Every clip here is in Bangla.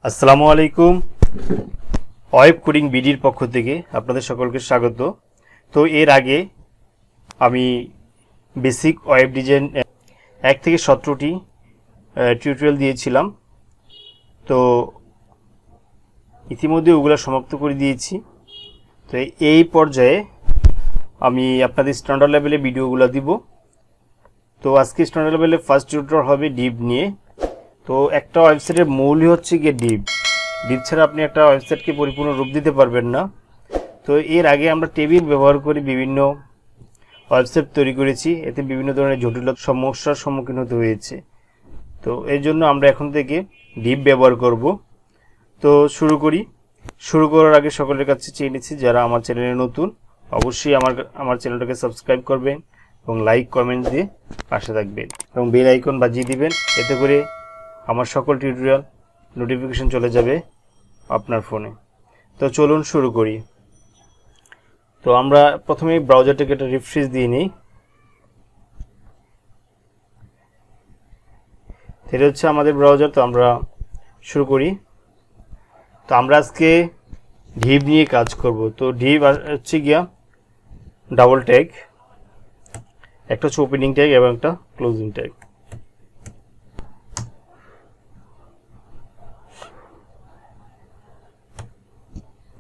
আসসালামু আলাইকুম। ওয়েব কোডিং বিডির পক্ষ থেকে আপনাদের সকলকে স্বাগত। তো এর আগে আমি বেসিক ওয়েব ডিজাইন 1 থেকে 17টি টিউটোরিয়াল দিয়েছিলাম। তো ইতিমধ্যে ওগুলো সমাপ্ত করে দিয়েছি। তো এই পর্যায়ে আমি আপনাদের স্ট্যান্ডার্ড লেভেলে ভিডিওগুলো দিব। তো আজকে স্ট্যান্ডার্ড লেভেলে ফার্স্ট টিউটোরিয়াল হবে ডিভ নিয়ে। তো একটা ওয়েবসাইটের মূলই হচ্ছে গিয়ে ডিভ ছাড়া আপনি একটা ওয়েবসাইটকে পরিপূর্ণ রূপ দিতে পারবেন না। তো এর আগে আমরা টেবিল ব্যবহার করে বিভিন্ন ওয়েবসাইট তৈরি করেছি, এতে বিভিন্ন ধরনের জটিল সমস্যার সম্মুখীন হতে হয়েছে। তো এর জন্য আমরা এখন থেকে ডিভ ব্যবহার করব। তো শুরু করার আগে সকলের কাছে চেয়ে নিচ্ছি, যারা আমার চ্যানেলে নতুন অবশ্যই আমার চ্যানেলটাকে সাবস্ক্রাইব করবেন এবং লাইক কমেন্ট দিয়ে পাশে থাকবেন এবং বেল আইকন বাজিয়ে দিবেন, এতে করে আমার সকল টিউটোরিয়াল নোটিফিকেশন চলে যাবে আপনার ফোনে। তো চলুন শুরু করি। তো আমরা প্রথমে ব্রাউজারটাকে একটা রিফ্রেশ দিয়ে নিই। এটা হচ্ছে আমাদের ব্রাউজার। তো আমরা শুরু করি। তো আমরা আজকে ডিভ নিয়ে কাজ করব। তো ডিভ হচ্ছে গিয়া ডাবল ট্যাগ, একটা হচ্ছে ওপেনিং ট্যাগ এবং একটা ক্লোজিং ট্যাগ।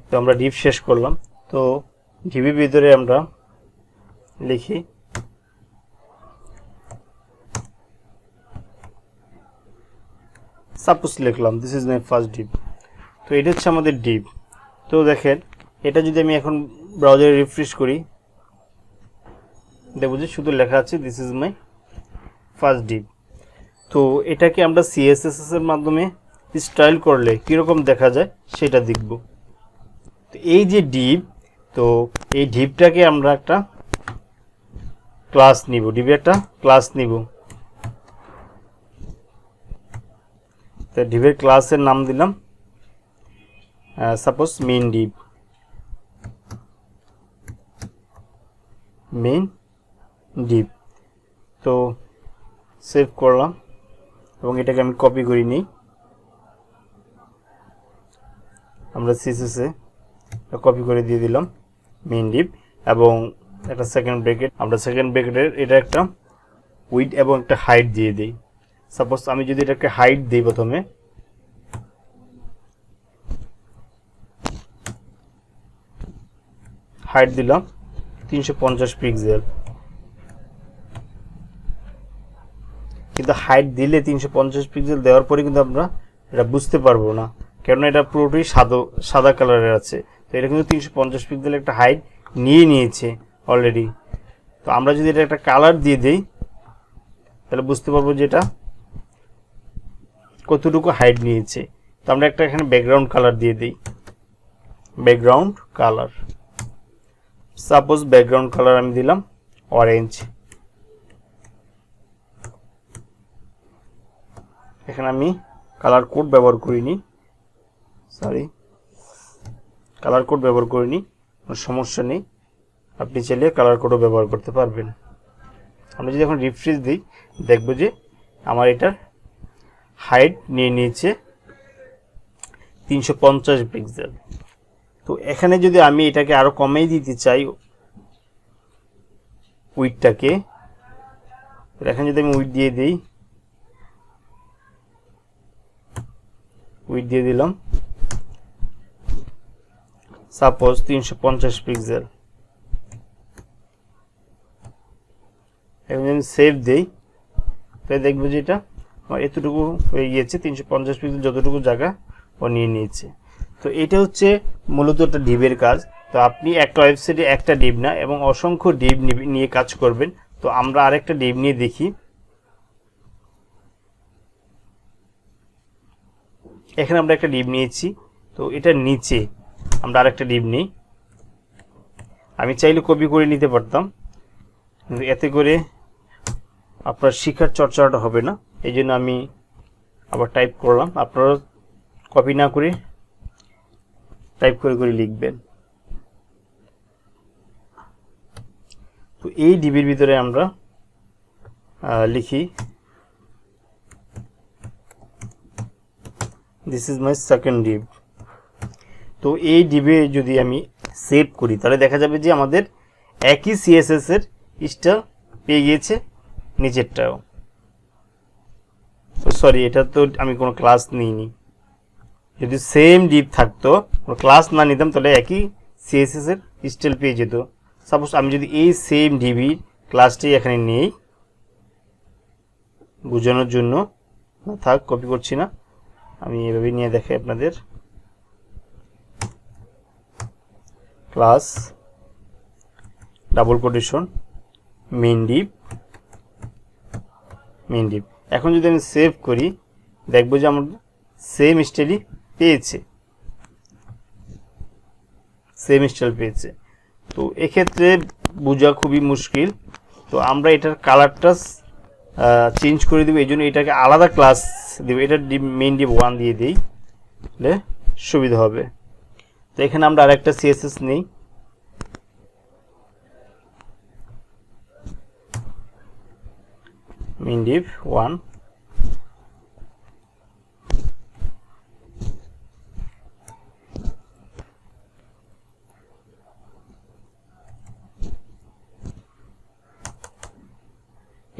তো আমরা ডিভ শেষ করলাম। তো ডিভের ভিতরে আমরা লিখি সাপোজ লিখলাম this is my first Depp. তো এটা হচ্ছে আমাদের ডিভ। তো দেখেন, এটা যদি আমি এখন ব্রাউজারে রিফ্রেশ করি, দেখব যে শুধু লেখা আছে this is my first Depp. তো এটাকে আমরা সিএসএস এর মাধ্যমে স্টাইল করলে কীরকম দেখা যায় সেটা দেখব। তো এই যে ডিভ, তো এই ডিভটাকে আমরা একটা ক্লাস নিব, ডিভে একটা ক্লাস নিব। তো ডিভের ক্লাসের নাম দিলাম suppose main Depp, main Depp. তো সেভ করলাম এবং এটাকে আমি কপি করে নিই। আমরা সিএসএসে কপি করে দিয়ে দিলাম মেইন ডিভ এবং একটা সেকেন্ড ব্র্যাকেট। আমরা সেকেন্ড ব্র্যাকেটের এটা একটা উইড এবং একটা হাইট দিয়ে দিই। সাপোজ আমি যদি এটাকে হাইট দিই, প্রথমে হাইট দিলাম 350 পিক্সেল, কিন্তু হাইট দিলে 350 পিক্সেল দেওয়ার পরে কিন্তু আমরা এটা বুঝতে পারবো না, কেননা এটা পুরোটাই সাদা কালারের আছে। তো এটা কিন্তু 350 পিক্সেল একটা হাইট নিয়েছে অলরেডি। তো আমরা যদি এটা একটা কালার দিয়ে দিই, তাহলে বুঝতে পারবো যে এটা কতটুকু হাইট নিয়েছে। তো আমরা একটা এখানে ব্যাকগ্রাউন্ড কালার দিয়ে দিই, background colour. Suppose background colour আমি দিলাম অরেঞ্জ। এখানে আমি কালার কোড ব্যবহার করিনি, কোনো সমস্যা নেই, আপনি চাইলে কালার কোডও ব্যবহার করতে পারবেন। আমরা যদি এখন রিফ্রেশ দিই, দেখব যে আমার এটার হাইট নিয়েছে 350 পিক্সেল। তো এখানে যদি আমি এটাকে আরো কমিয়ে দিতে চাই উইডটাকে, এখানে যদি আমি উইড দিয়ে দিলাম সাপোজ 350 পিক্সেল। এখন আমি সেভ দেই, তাই দেখবো যে এটা আমার এতটুকু হয়ে গিয়েছে, 350 পিক্সেল যতটুকু জায়গা ও নিয়েছে। তো এটা হচ্ছে মূলত একটা ডিভের কাজ। তো আপনি একটা ওয়েবসাইটে একটা ডিভ না এবং অসংখ্য ডিভ নিয়ে কাজ করবেন। তো আমরা আরেকটা ডিভ নিয়ে দেখি। এখানে আমরা একটা ডিভ নিয়েছি। তো এটার নিচে আমরা আরেকটা ডিভ নিই। আমি চাইলে কপি করে নিতে পারতাম, কিন্তু এতে করে আপনার শিখার চর্চাটা হবে না, এই জন্য আমি আবার টাইপ করলাম। আপনারা কপি না করে টাইপ করে লিখবেন। তো এই ডিবির ভিতরে আমরা লিখি this is my second Depp. তো এই ডিভে যদি আমি সেভ করি তাহলে দেখা যাবে যে আমাদের একই সিএসএস এর স্টাইল পেয়ে গিয়েছে নিচেরটাও। সরি, এটা তো আমি কোনো ক্লাস নিইনি। যদি সেম ডিভ থাকতো, কোনো ক্লাস না নিতাম, তাহলে একই সিএসএস এর স্টাইল পেয়ে যেত। সাপোজ আমি যদি এই সেম ডিভির ক্লাসটি এখানে নেই, বোঝানোর জন্য, না থাক, কপি করছি না, আমি এভাবে নিয়ে দেখাই আপনাদের। Class double quotation main Depp. এখন যদি আমি সেভ করি, দেখবো যে আমার সেম স্টাইলই পেয়েছে, তো এক্ষেত্রে বোঝা খুবই মুশকিল। তো আমরা এটার কালারটা চেঞ্জ করে দেবো, এই জন্য এটাকে আলাদা ক্লাস দেবো। এটা মেইন ডিভ 1 দিয়ে দিই, তাহলে সুবিধা হবে। তো এখানে আমরা আরেকটা সিএসএস নেই, মেইন ডিভ 1।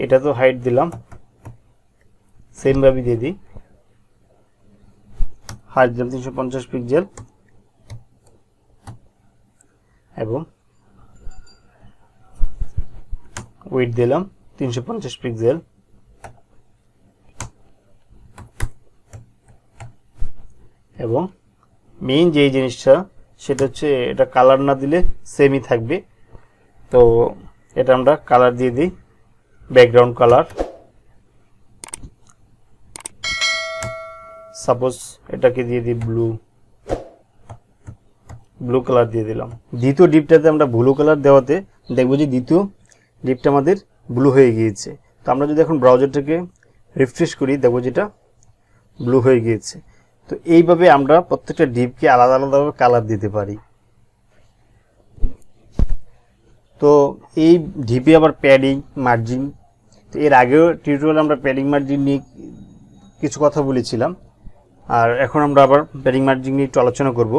এটা তো হাইট দিলাম, সেম ভাবে দিয়ে দিই, হাইট দিলাম 350 পিক্সেল এবং ওয়েট দিলাম 350 পিক্সেল। এবং মেইন যে জিনিসটা সেটা হচ্ছে এটা কালার না দিলে সেমই থাকবে, তো এটা আমরা কালার দিয়ে দিই, ব্যাকগ্রাউন্ড কালার। সাপোজ এটাকে দিয়ে দিই ব্লু কালার দিয়ে দিলাম। দ্বিতীয় ডিপটাতে আমরা ব্লু কালার দেওয়াতে দেখবো যে দ্বিতীয় ডিপটা আমাদের ব্লু হয়ে গিয়েছে। তো আমরা যদি এখন ব্রাউজারটাকে রিফ্রেশ করি, দেখবো যেটা ব্লু হয়ে গিয়েছে। তো এইভাবে আমরা প্রত্যেকটা ডিপকে আলাদা আলাদাভাবে কালার দিতে পারি। তো এই ডিপে আবার প্যাডিং, মার্জিন, তো এর আগেও টিউটোরিয়ালে আমরা প্যাডিং মার্জিন নিয়ে কিছু কথা বলেছিলাম, আর এখন আমরা আবার প্যাডিং মার্জিন নিয়ে একটু আলোচনা করব।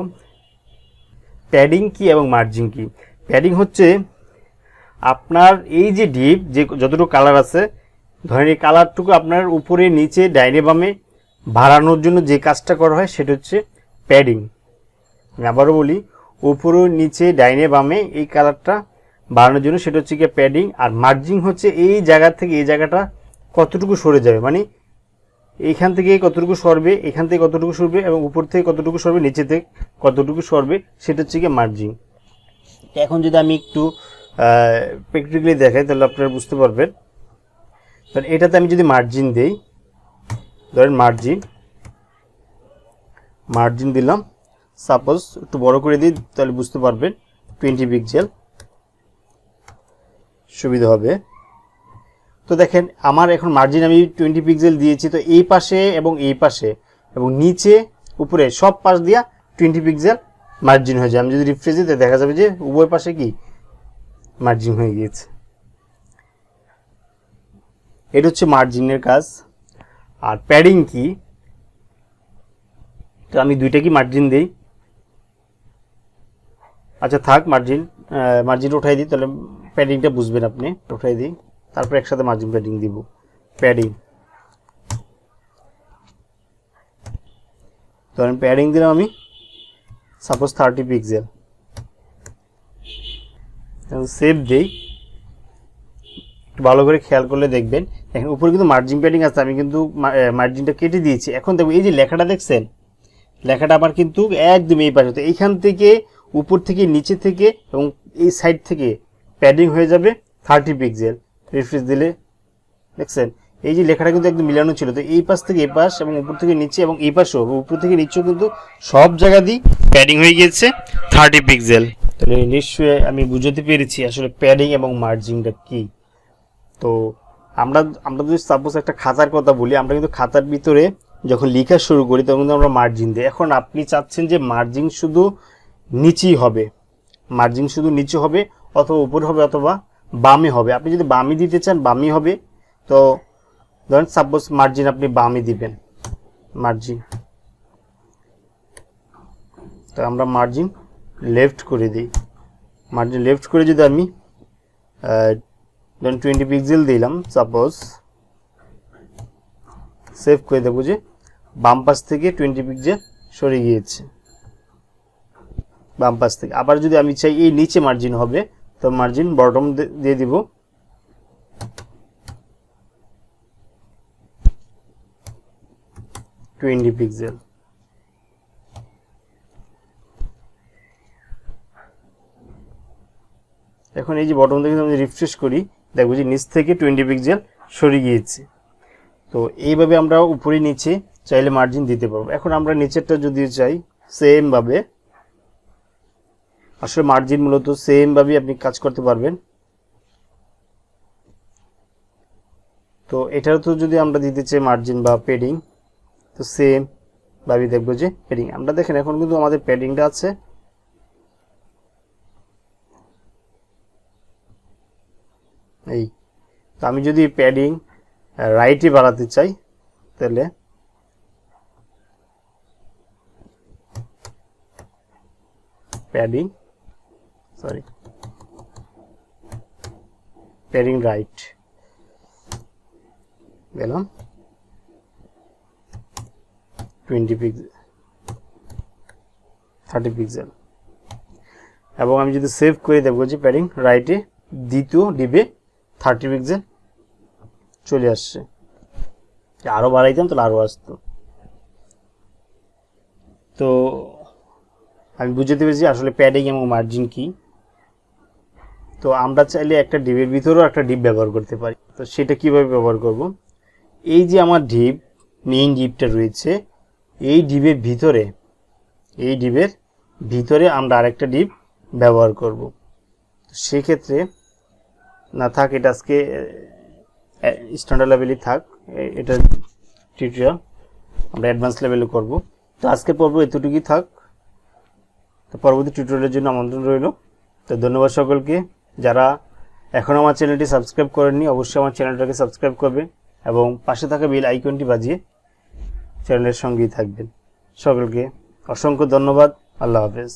প্যাডিং কি এবং মার্জিন কি? প্যাডিং হচ্ছে আপনার এই যে ডিপ, যে যতটুকু কালার আছে, ধরেন এই কালারটুকু আপনার উপরে নিচে ডাইনে বামে বাড়ানোর জন্য যে কাজটা করা হয় সেটা হচ্ছে প্যাডিং। আমি আবারও বলি, উপরে নিচে ডাইনে বামে এই কালারটা বাড়ানোর জন্য সেটা হচ্ছে কি প্যাডিং। আর মার্জিং হচ্ছে এই জায়গা থেকে এই জায়গাটা কতটুকু সরে যাবে, মানে এইখান থেকে কতটুকু সরবে, এখান থেকে কতটুকু সরবে এবং উপর থেকে কতটুকু সরবে, নিচে থেকে কতটুকু সরবে, সেটা হচ্ছে কি মার্জিং। এখন যদি আমি একটু প্র্যাকটিক্যালি দেখাই তাহলে আপনারা বুঝতে পারবেন। কারণ এটাতে আমি যদি মার্জিন দেই, ধরেন মার্জিন দিলাম, সাপোজ একটু বড় করে দিই তাহলে বুঝতে পারবেন, 20 পিক্সেল সুবিধা হবে। তো দেখেন আমার এখন মার্জিন আমি 20 পিক্সেল দিয়েছি, তো এই পাশে এবং এই পাশে এবং নিচে উপরে সব পাশ দিয়া 20 পিক্সেল মার্জিন হয়ে যায়। আমি যদি রিফ্রেশ দিই দেখা যাবে যে উভয় পাশে কি মার্জিন হয়ে গিয়েছে। এটা হচ্ছে মার্জিনের কাজ। আর প্যাডিং কি, তো আমি দুইটা কি মার্জিন দেই, আচ্ছা থাক, মার্জিন উঠাই দিই, তাহলে প্যাডিংটা বুঝবেন আপনি। উঠাই দিই, তারপর একসাথে মার্জিন প্যাডিং দিব। প্যাডিং, ধরেন প্যাডিং দিলাম আমি সাপোজ 30 পিক্সেল, সেভ দেই। একটু ভালো করে খেয়াল করলে দেখবেন এখন উপরে কিন্তু মার্জিন প্যাডিং আছে, আমি কিন্তু মার্জিনটা কেটে দিয়েছি। এখন দেখো এই যে লেখাটা দেখছেন, লেখাটা আমার কিন্তু একদম এই পাশে, তো এইখান থেকে উপর থেকে নিচে থেকে এবং এই সাইড থেকে প্যাডিং হয়ে যাবে 30 পিক্সেল। রিফ্রেশ দিলে দেখছেন এই যে লেখাটা কিন্তু একদম মিলানো ছিল, তো এই পাশ থেকে এই পাশ এবং উপর থেকে নিচে এবং এই পাশেও উপর থেকে নিচেও কিন্তু সব জায়গা দিয়ে প্যাডিং হয়ে গিয়েছে 30 পিক্সেল। তাহলে নিশ্চয়ই আমি বুঝতে পেরেছি আসলে প্যাডিং এবং মার্জিনটা কি। তো আমরা যদি সাপোজ একটা খাতার কথা বলি, আমরা কিন্তু খাতার ভিতরে যখন লেখা শুরু করি তখন কিন্তু আমরা মার্জিন দিই। এখন আপনি চাচ্ছেন যে মার্জিন শুধু নিচেই হবে, মার্জিন শুধু নিচে হবে অথবা উপরে হবে অথবা বামে হবে। আপনি যদি বামে দিতে চান বামে হবে, তো ধরেন সাপোজ মার্জিন আপনি বামে দিবেন, মার্জিন তো আমরা মার্জিন লেফট করে দিই। মার্জিন লেফট করে যদি আমি ধরুন 20 পিক্সেল দিলাম সাপোজ, সেভ করে দেবো যে বাম পাশ থেকে 20 পিক্সেল সরে গিয়েছে বাম পাশ থেকে। আবার যদি আমি চাই এই নিচে মার্জিন হবে, তো মার্জিন বটম দিয়ে দিব, পিক্সেল। এখন এই যে বটম থেকে আমি রিফ্রেশ করি, দেখবো যে নিচ থেকে 20 পিক্সেল সরে গিয়েছে। তো এইভাবে আমরা উপরে নিচে চাইলে মার্জিন দিতে পারবো। এখন আমরা নিচেরটা যদি চাই সেম ভাবে, আসলে মার্জিন মূলত সেম ভাবে আপনি কাজ করতে পারবেন। তো এটাও তো যদি আমরা দিতে চাই মার্জিন বা প্যাডিং, তো সেম ভাবে দেখবো যে প্যাডিং, আমরা দেখেন এখন কিন্তু আমাদের প্যাডিংটা আছে। এই তো আমি যদি প্যাডিং রাইটে বাড়াতে চাই, তাহলে প্যাডিং রাইট গেলাম 20 পিক্সেল 30 পিক্সেল। এবং আমি যদি সেভ করে দেখবো যে প্যাডিং রাইটে দ্বিতীয় ডিবে 30 পিক্সেল চলে আসছে। আরো বাড়াইতাম তাহলে আরো আসতো। তো আমি বুঝতে পেরেছি আসলে প্যাডিং এবং মার্জিন কি। তো আমরা চাইলে একটা ডিবের ভিতরেও একটা ডিপ ব্যবহার করতে পারি। তো সেটা কিভাবে ব্যবহার করব, এই যে আমার ডিপ মেইন ডিপটা রয়েছে, এই ডিবের ভিতরে আমরা আরেকটা ডিপ ব্যবহার করব। সেক্ষেত্রে না থাক, এটা আজকে স্ট্যান্ডার্ড লেভেলই থাক, এটা টিউটোরিয়াল আমরা অ্যাডভান্স লেভেলে করব। তো আজকের পর্ব এতটুকুই থাক। তো পরবর্তী টিউটোরিয়ালের জন্য আমন্ত্রণ রইল। তো ধন্যবাদ সকলকে। যারা এখন আমার চ্যানেলটি সাবস্ক্রাইব করেননি, অবশ্যই আমার চ্যানেলটাকে সাবস্ক্রাইব করবে এবং পাশে থাকা বেল আইকনটি বাজিয়ে চ্যানেলের সঙ্গেই থাকবেন। সকলকে অসংখ্য ধন্যবাদ। আল্লাহ হাফেজ।